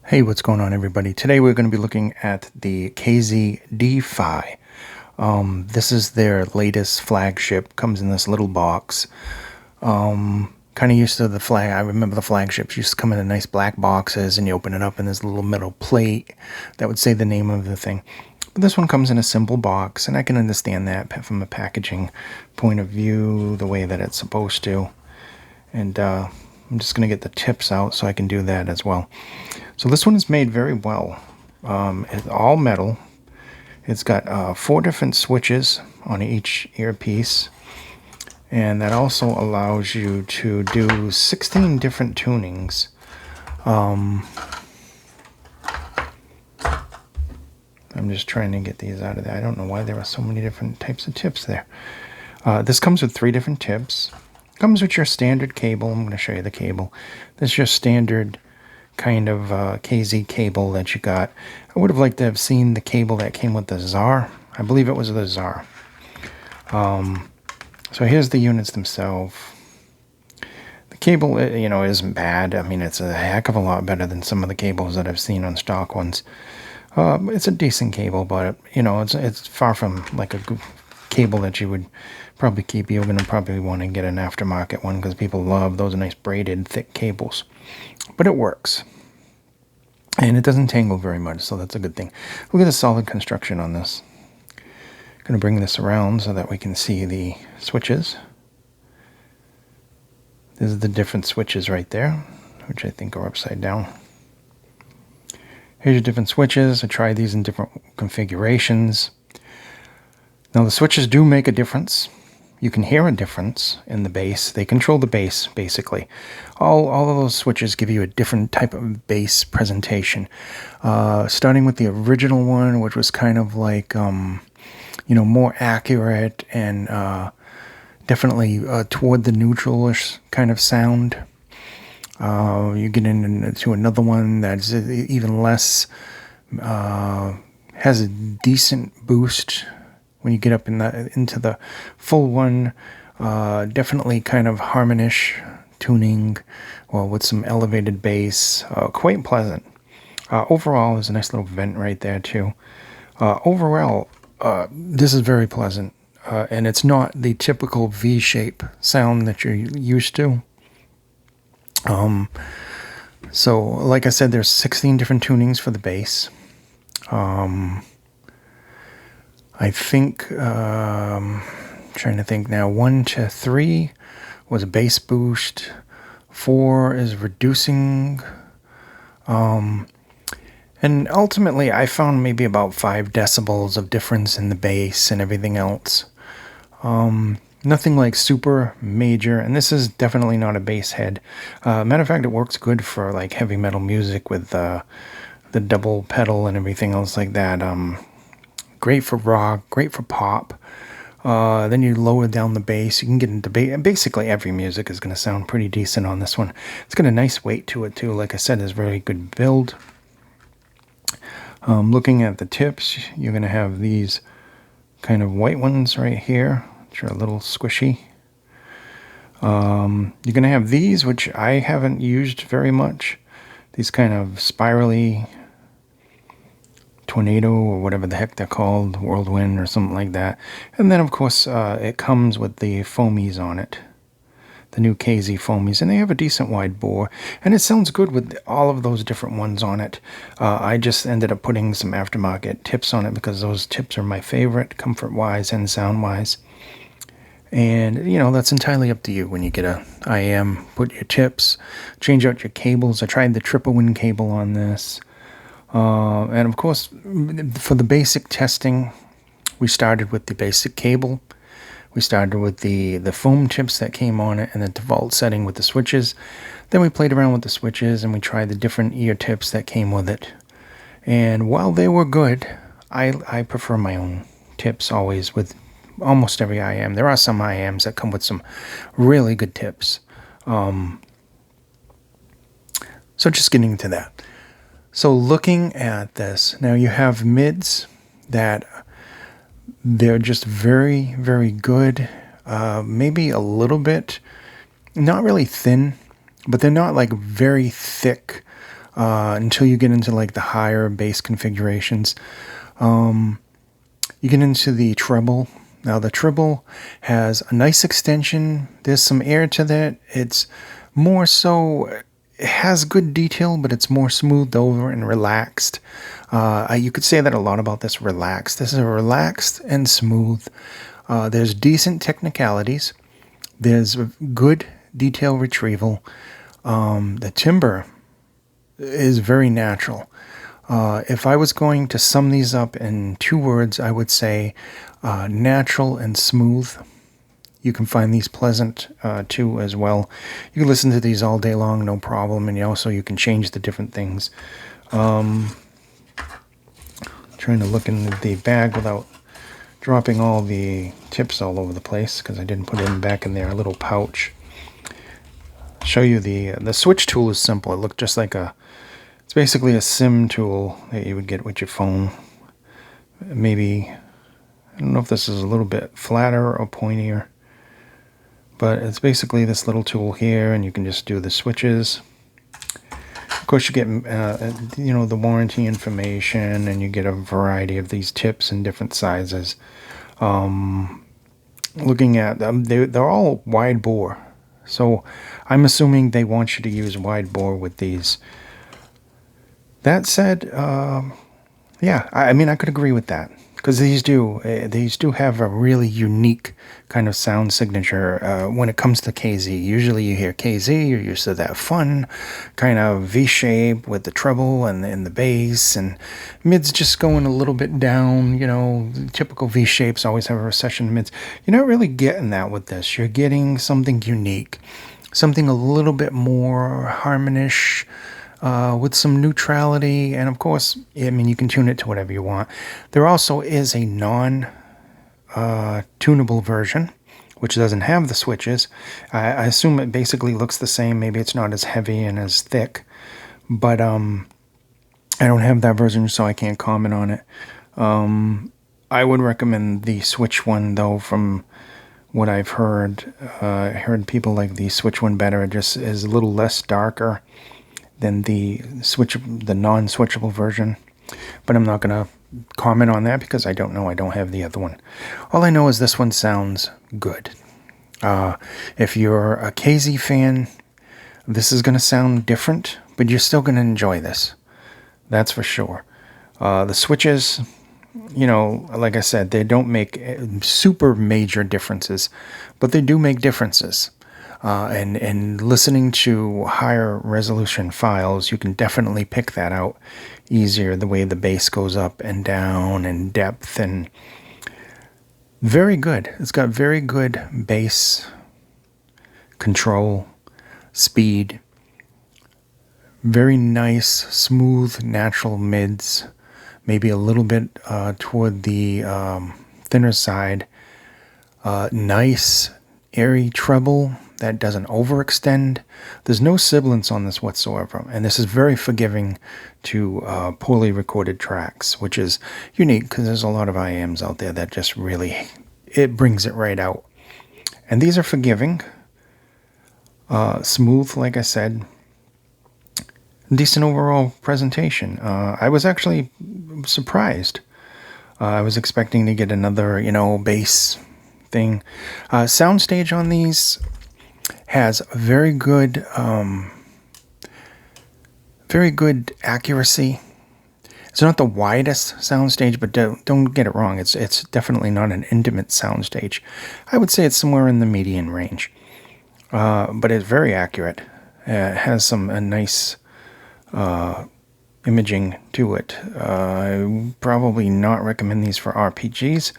Hey, what's going on, everybody? Today we're going to be looking at the KZ-D-Fi. This is their latest flagship. Comes in this little box. Kind of used to the flag. I remember the flagships used to come in nice black boxes, and you open it up, and there's a little metal plate that would say the name of the thing. But this one comes in a simple box, and I can understand that from a packaging point of view, the way that it's supposed to. And I'm just going to get the tips out so I can do that as well. So this one is made very well. It's all metal. It's got 4 different switches on each earpiece. And that also allows you to do 16 different tunings. I'm just trying to get these out of there. I don't know why there are so many different types of tips there. This comes with 3 different tips. Comes with your standard cable. I'm going to show you the cable. This is your standard kind of KZ cable that you got. I would have liked to have seen the cable that came with the Czar. I believe it was the Czar. So here's the units themselves. The cable, isn't bad. I mean, it's a heck of a lot better than some of the cables that I've seen on stock ones. It's a decent cable, but it's far from like a cable that you would probably keep. You're going to probably want to get an aftermarket one because people love those nice braided thick cables. But it works. And it doesn't tangle very much, so that's a good thing. Look at the solid construction on this. I'm going to bring this around so that we can see the switches. These are the different switches right there, which I think are upside down. Here's your different switches. I tried these in different configurations. Now the switches do make a difference. You can hear a difference in the bass. They control the bass, basically. All of those switches give you a different type of bass presentation. Starting with the original one, which was kind of like, more accurate and definitely toward the neutral-ish kind of sound. You get into another one that's even less, has a decent boost. When you get up into the full one, definitely kind of harmonish tuning, well, with some elevated bass, quite pleasant. Overall, there's a nice little vent right there too. Overall, this is very pleasant, and it's not the typical V-shape sound that you're used to. So, like I said, there's 16 different tunings for the bass. I think, trying to think now, 1 to 3 was a bass boost, 4 is reducing, and ultimately I found maybe about 5 decibels of difference in the bass and everything else. Nothing like super major, and this is definitely not a bass head. Matter of fact, it works good for like heavy metal music with the double pedal and everything else like that. Great for rock, great for pop. Then you lower down the bass. You can get into basically every music is going to sound pretty decent on this one. It's got a nice weight to it too. Like I said, it's very good build. Looking at the tips, you're going to have these kind of white ones right here, which are a little squishy. You're going to have these, which I haven't used very much. These kind of spirally tornado or whatever the heck they're called, whirlwind or something like that. And then of course it comes with the foamies on it, the new KZ foamies, and they have a decent wide bore, and it sounds good with all of those different ones on it. I just ended up putting some aftermarket tips on it because those tips are my favorite, comfort wise and sound wise. And that's entirely up to you. When you get a IM, put your tips, change out your cables. I tried the triple win cable on this. And of course, for the basic testing, we started with the basic cable. We started with the foam tips that came on it and the default setting with the switches. Then we played around with the switches and we tried the different ear tips that came with it. And while they were good, I prefer my own tips always with almost every IM. There are some IMs that come with some really good tips. So just getting into that. So looking at this, now you have mids that they're just very, very good. Maybe a little bit, not really thin, but they're not like very thick until you get into like the higher bass configurations. You get into the treble. Now the treble has a nice extension. There's some air to that. It's more so, it has good detail, but it's more smoothed over and relaxed. You could say that a lot about this relaxed. This is a relaxed and smooth. There's decent technicalities. There's good detail retrieval. The timbre is very natural. If I was going to sum these up in 2 words, I would say natural and smooth. You can find these pleasant too as well. You can listen to these all day long, no problem, and you can change the different things. Trying to look in the bag without dropping all the tips all over the place because I didn't put them back in their little pouch. Show you the switch tool is simple. It looked just like it's basically a sim tool that you would get with your phone. Maybe, I don't know if this is a little bit flatter or pointier, but it's basically this little tool here, and you can just do the switches. Of course, you get the warranty information, and you get a variety of these tips in different sizes. Looking at them, they're all wide bore, so I'm assuming they want you to use wide bore with these. That said, yeah, I mean, I could agree with that, because these do have a really unique kind of sound signature when it comes to KZ. Usually you hear KZ, you're used to that fun kind of V shape with the treble and the bass, and mids just going a little bit down. Typical V shapes always have a recession in mids. You're not really getting that with this. You're getting something unique, something a little bit more harmonish, with some neutrality, and of course, I mean, you can tune it to whatever you want. There also is a non-tunable version, which doesn't have the switches. I assume it basically looks the same. Maybe it's not as heavy and as thick, but I don't have that version, so I can't comment on it. I would recommend the Switch one, though, from what I've heard. I heard people like the Switch one better. It just is a little less darker than the non-switchable version, but I'm not going to comment on that because I don't know. I don't have the other one. All I know is this one sounds good. If you're a KZ fan, this is going to sound different, but you're still going to enjoy this. That's for sure. The switches, like I said, they don't make super major differences, but they do make differences. And listening to higher resolution files, you can definitely pick that out easier, the way the bass goes up and down and depth, and very good. It's got very good bass control, speed, very nice, smooth, natural mids, maybe a little bit toward the thinner side, nice, airy treble that doesn't overextend. There's no sibilance on this whatsoever, and this is very forgiving to poorly recorded tracks, which is unique because there's a lot of IAMs out there that just really, it brings it right out. And these are forgiving, smooth, like I said, decent overall presentation. I was actually surprised. I was expecting to get another, bass thing. Soundstage on these has very good accuracy. It's not the widest soundstage, but don't get it wrong. It's definitely not an intimate soundstage. I would say it's somewhere in the median range, but it's very accurate. It has a nice imaging to it. I probably not recommend these for RPGs,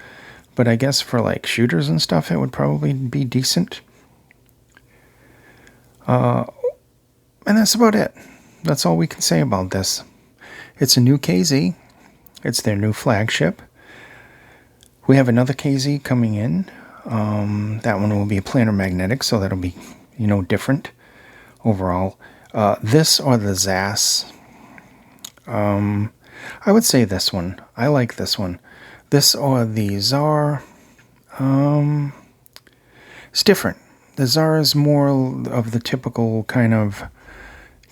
but I guess for like shooters and stuff, it would probably be decent. And that's about it. That's all we can say about this. It's a new KZ. It's their new flagship. We have another KZ coming in. That one will be a planar magnetic, so that'll be, different overall. This or the ZAS. I would say this one. I like this one. This or the ZAR. It's different. The ZAR is more of the typical kind of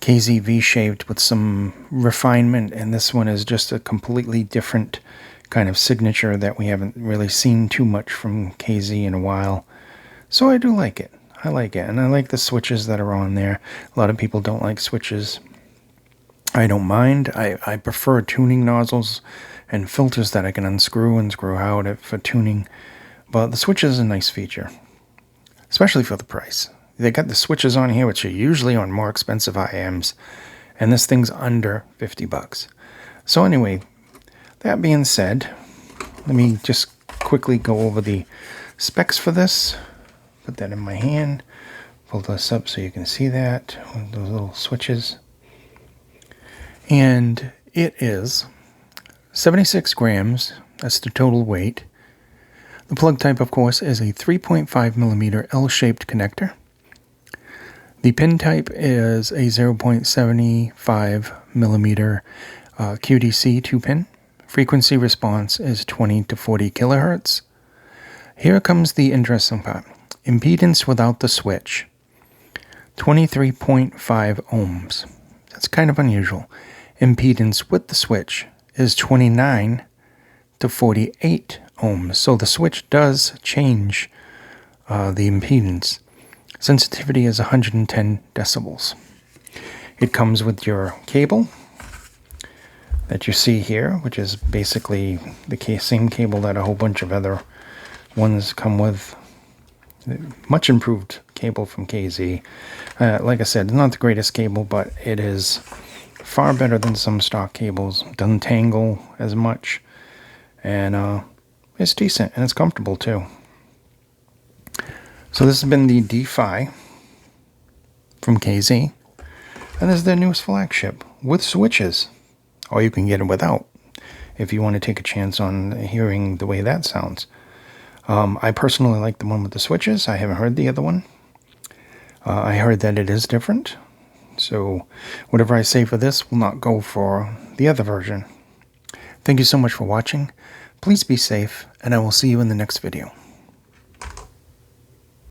KZ V-shaped with some refinement, and this one is just a completely different kind of signature that we haven't really seen too much from KZ in a while. So I do like it. I like it, and I like the switches that are on there. A lot of people don't like switches. I don't mind. I prefer tuning nozzles and filters that I can unscrew and screw out for tuning. But the switch is a nice feature, especially for the price. They got the switches on here, which are usually on more expensive IMs, and this thing's under 50 bucks. So anyway, that being said, let me just quickly go over the specs for this. Put that in my hand. Pull this up so you can see that, those little switches. And it is 76 grams. That's the total weight. The plug type, of course, is a 3.5 millimeter L-shaped connector. The pin type is a 0.75 millimeter QDC 2-pin. Frequency response is 20 to 40 kilohertz. Here comes the interesting part. Impedance without the switch, 23.5 ohms. That's kind of unusual. Impedance with the switch is 29 to 48 ohms. So the switch does change the impedance. Sensitivity is 110 decibels. It comes with your cable that you see here, which is basically the same cable that a whole bunch of other ones come with. Much improved cable from KZ. Like I said, not the greatest cable, but it is far better than some stock cables. Doesn't tangle as much, and it's decent, and it's comfortable too. So this has been the D-Fi from KZ, and this is their newest flagship with switches, or you can get it without if you want to take a chance on hearing the way that sounds. I personally like the one with the switches. I haven't heard the other one. I heard that it is different, so whatever I say for this will not go for the other version. Thank you so much for watching. Please be safe, and I will see you in the next video.